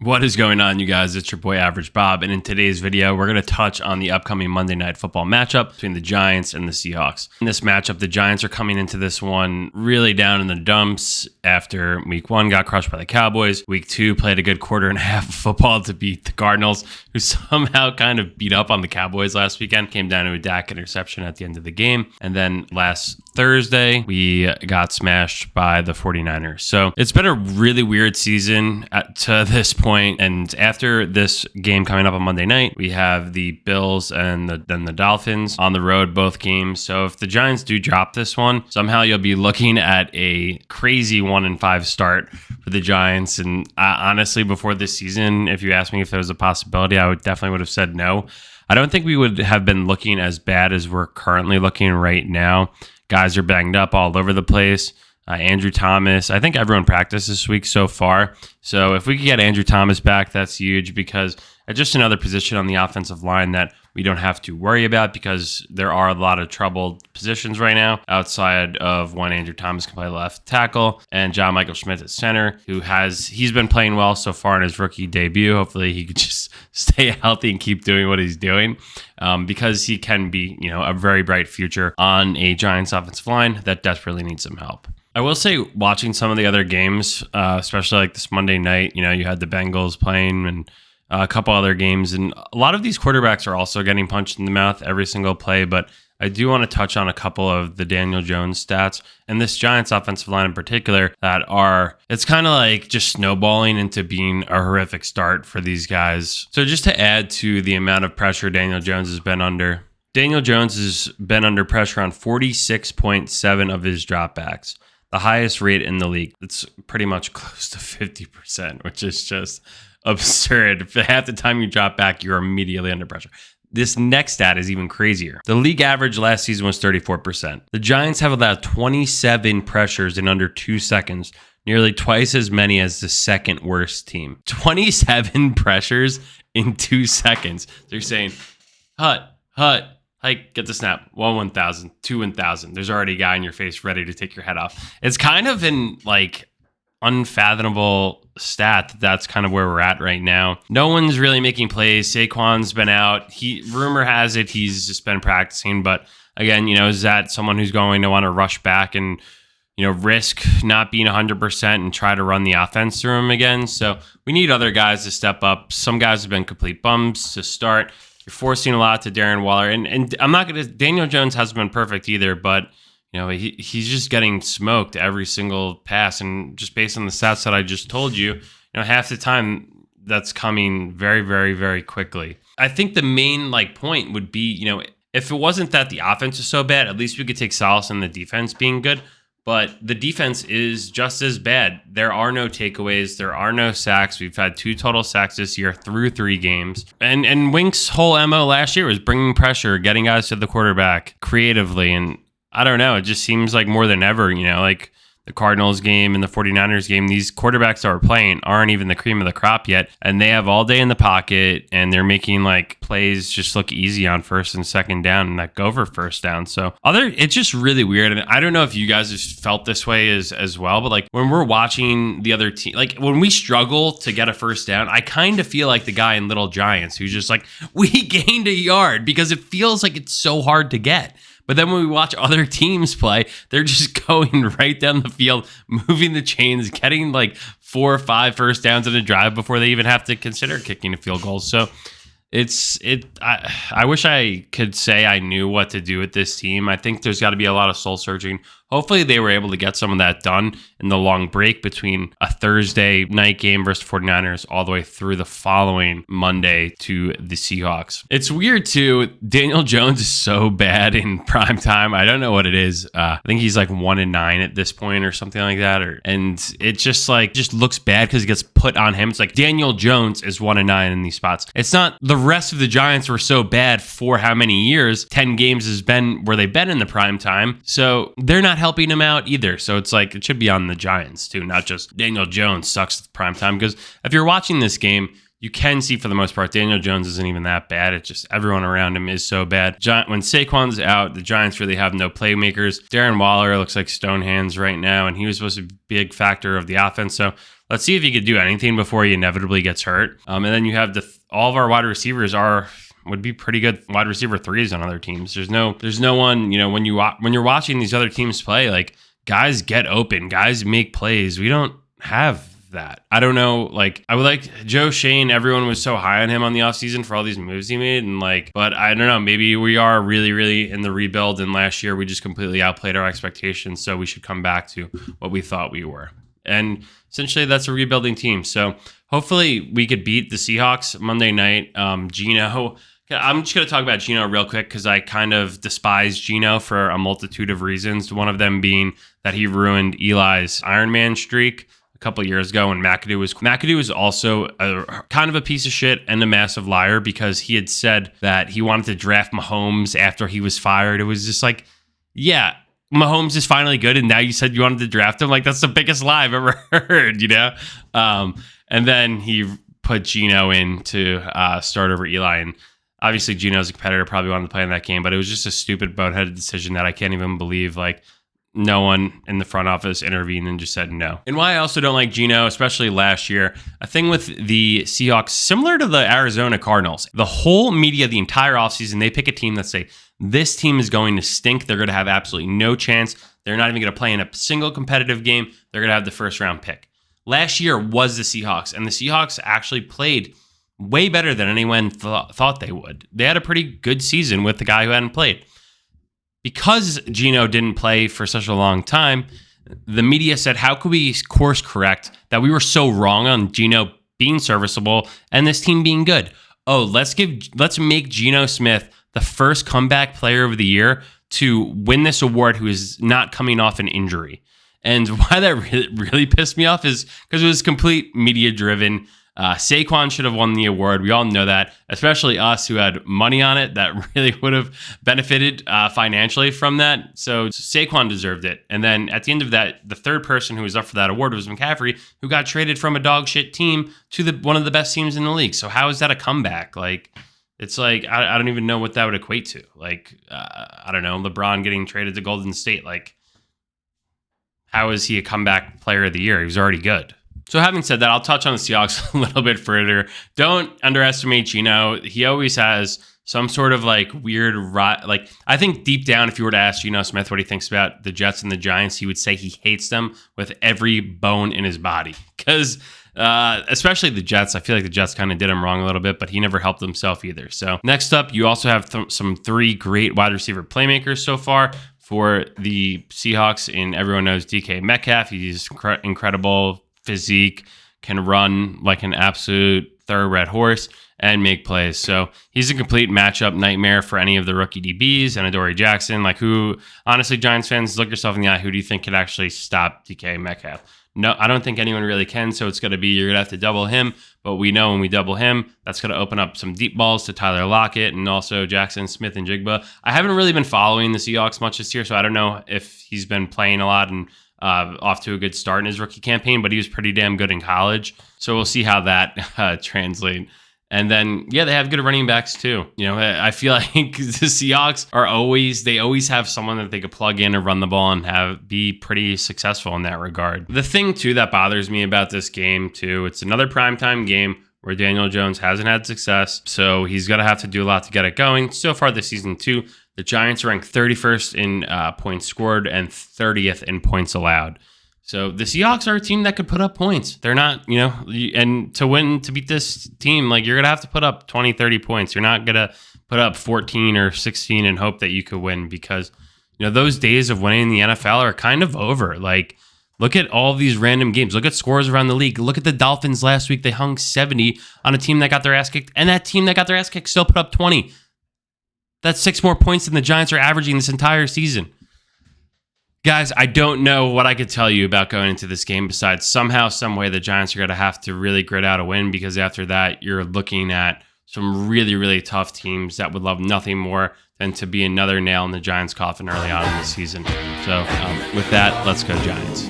What is going on, you guys? It's your boy Average Bob, and in today's video, we're going to touch on the upcoming Monday Night Football matchup between the Giants and the Seahawks. In this matchup, the Giants are coming into this one really down in the dumps after Week 1 got crushed by the Cowboys. Week 2 played a good quarter and a half of football to beat the Cardinals, who somehow kind of beat up on the Cowboys last weekend. Came down to a Dak interception at the end of the game. And then last Thursday, we got smashed by the 49ers. So it's been a really weird season to this point. And after this game coming up on Monday night, we have the Bills and then the Dolphins on the road, both games. So if the Giants do drop this one, somehow you'll be looking at a crazy 1-5 start for the Giants. And honestly, before this season, if you asked me if there was a possibility, I definitely would have said no. I don't think we would have been looking as bad as we're currently looking right now. Guys are banged up all over the place. Andrew Thomas, I think everyone practiced this week so far. So if we could get Andrew Thomas back, that's huge because it's just another position on the offensive line that we don't have to worry about because there are a lot of troubled positions right now outside of when Andrew Thomas can play left tackle and John Michael Schmidt at center, he's been playing well so far in his rookie debut. Hopefully he could just stay healthy and keep doing what he's doing because he can be, a very bright future on a Giants offensive line that desperately needs some help. I will say, watching some of the other games, especially like this Monday night, you had the Bengals playing and a couple other games, and a lot of these quarterbacks are also getting punched in the mouth every single play, but I do want to touch on a couple of the Daniel Jones stats and this Giants offensive line in particular it's kind of like just snowballing into being a horrific start for these guys. So just to add to the amount of pressure Daniel Jones has been under, Daniel Jones has been under pressure on 46.7 of his dropbacks. The highest rate in the league. It's pretty much close to 50%, which is just absurd. If half the time you drop back, you're immediately under pressure. This next stat is even crazier. The league average last season was 34%. The Giants have allowed 27 pressures in under 2 seconds, nearly twice as many as the second worst team. 27 pressures in 2 seconds. They're saying, hut, hike, get the snap, 1,000, 2,000. There's already a guy in your face ready to take your head off. It's kind of an unfathomable stat that's kind of where we're at right now. No one's really making plays. Saquon's been out. Rumor has it he's just been practicing, but again, is that someone who's going to want to rush back and risk not being 100% and try to run the offense through him again? So we need other guys to step up. Some guys have been complete bums to start. You're forcing a lot to Darren Waller, and I'm not going to. Daniel Jones hasn't been perfect either, but he's just getting smoked every single pass, and just based on the stats that I just told you, half the time that's coming very, very, very quickly. I think the main point would be, if it wasn't that the offense is so bad, at least we could take solace in the defense being good. But the defense is just as bad. There are no takeaways. There are no sacks. We've had 2 total sacks this year through 3 games. And Wink's whole MO last year was bringing pressure, getting guys to the quarterback creatively. And I don't know. It just seems like more than ever, like the Cardinals game and the 49ers game, these quarterbacks that are playing aren't even the cream of the crop yet. And they have all day in the pocket and they're making plays just look easy on first and second down and that go for first down. So it's just really weird. And I don't know if you guys have felt this way as well, but when we're watching the other team, when we struggle to get a first down, I kind of feel like the guy in Little Giants who's just we gained a yard because it feels like it's so hard to get. But then when we watch other teams play, they're just going right down the field, moving the chains, getting 4 or 5 first downs in a drive before they even have to consider kicking a field goal. So I wish I could say I knew what to do with this team. I think there's got to be a lot of soul searching. Hopefully they were able to get some of that done in the long break between a Thursday night game versus 49ers all the way through the following Monday to the Seahawks. It's weird too. Daniel Jones is so bad in primetime. I don't know what it is. I think he's 1-9 at this point or something like that. And it just looks bad because it gets put on him. It's Daniel Jones is 1-9 in these spots. It's not the rest of the Giants were so bad for how many years? 10 games has been where they've been in the primetime. So they're not helping him out either. So it's it should be on the Giants too, not just Daniel Jones sucks at prime time. Because if you're watching this game, you can see for the most part, Daniel Jones isn't even that bad. It's just everyone around him is so bad. When Saquon's out, the Giants really have no playmakers. Darren Waller looks like stone hands right now, and he was supposed to be a big factor of the offense. So let's see if he could do anything before he inevitably gets hurt. And then you have all of our wide receivers would be pretty good wide receiver threes on other teams. There's no one, when you're watching these other teams play, like, guys get open, guys make plays. We don't have that. I don't know. Like, I would like Joe Shane. Everyone was so high on him on the offseason for all these moves he made. And but I don't know. Maybe we are really, really in the rebuild. And last year we just completely outplayed our expectations. So we should come back to what we thought we were. And essentially that's a rebuilding team. So hopefully we could beat the Seahawks Monday night. Geno. I'm just going to talk about Geno real quick because I kind of despise Geno for a multitude of reasons. One of them being that he ruined Eli's Iron Man streak a couple of years ago when McAdoo was also kind of a piece of shit and a massive liar because he had said that he wanted to draft Mahomes after he was fired. It was just like, yeah, Mahomes is finally good, and now you said you wanted to draft him. Like, that's the biggest lie I've ever heard, And then he put Geno in to start over Eli, and obviously Geno's a competitor, probably wanted to play in that game, but it was just a stupid boneheaded decision that I can't even believe. Like, no one in the front office intervened and just said no. And why I also don't like Geno, especially last year, a thing with the Seahawks, similar to the Arizona Cardinals, the whole media, the entire offseason, they pick a team that say, this team is going to stink. They're going to have absolutely no chance. They're not even going to play in a single competitive game. They're going to have the first round pick. Last year was the Seahawks, and the Seahawks actually played way better than anyone thought they would. They had a pretty good season with the guy who hadn't played. Because Geno didn't play for such a long time, the media said, how could we course correct that we were so wrong on Geno being serviceable and this team being good? Oh, let's make Geno Smith the first comeback player of the year to win this award who is not coming off an injury. And why that really pissed me off is because it was complete media driven. Saquon should have won the award. We all know that, especially us who had money on it that really would have benefited financially from that. So Saquon deserved it. And then at the end of that, the third person who was up for that award was McCaffrey, who got traded from a dog shit team to one of the best teams in the league. So how is that a comeback? Like, it's like, I don't even know what that would equate to. Like, I don't know, LeBron getting traded to Golden State. Like, how is he a comeback player of the year? He was already good. So having said that, I'll touch on the Seahawks a little bit further. Don't underestimate Geno. He always has some sort of like weird, I think deep down, if you were to ask Geno Smith what he thinks about the Jets and the Giants, he would say he hates them with every bone in his body. Because especially the Jets, I feel like the Jets kind of did him wrong a little bit, but he never helped himself either. So next up, you also have some three great wide receiver playmakers so far for the Seahawks, and everyone knows DK Metcalf. He's incredible physique, can run like an absolute thoroughbred horse and make plays. So he's a complete matchup nightmare for any of the rookie DBs and Adoree Jackson. Like, who, honestly, Giants fans, look yourself in the eye. Who do you think could actually stop DK Metcalf? No, I don't think anyone really can. So it's going to be, you're going to have to double him. But we know when we double him, that's going to open up some deep balls to Tyler Lockett and also Jackson Smith and Jigba. I haven't really been following the Seahawks much this year, so I don't know if he's been playing a lot and off to a good start in his rookie campaign, but he was pretty damn good in college. So we'll see how that translates. And then, yeah, they have good running backs too. I feel like the Seahawks always have someone that they could plug in and run the ball and be pretty successful in that regard. The thing too that bothers me about this game too, it's another primetime game where Daniel Jones hasn't had success. So he's going to have to do a lot to get it going. So far this season too, the Giants ranked 31st in points scored and 30th in points allowed. So the Seahawks are a team that could put up points. They're not, and to beat this team, like, you're going to have to put up 20, 30 points. You're not going to put up 14 or 16 and hope that you could win because, those days of winning in the NFL are kind of over. Like, look at all these random games. Look at scores around the league. Look at the Dolphins last week. They hung 70 on a team that got their ass kicked, and that team that got their ass kicked still put up 20. That's 6 more points than the Giants are averaging this entire season. Guys, I don't know what I could tell you about going into this game besides somehow, some way the Giants are going to have to really grit out a win, because after that, you're looking at some really, really tough teams that would love nothing more than to be another nail in the Giants' coffin early on in the season. So with that, let's go Giants.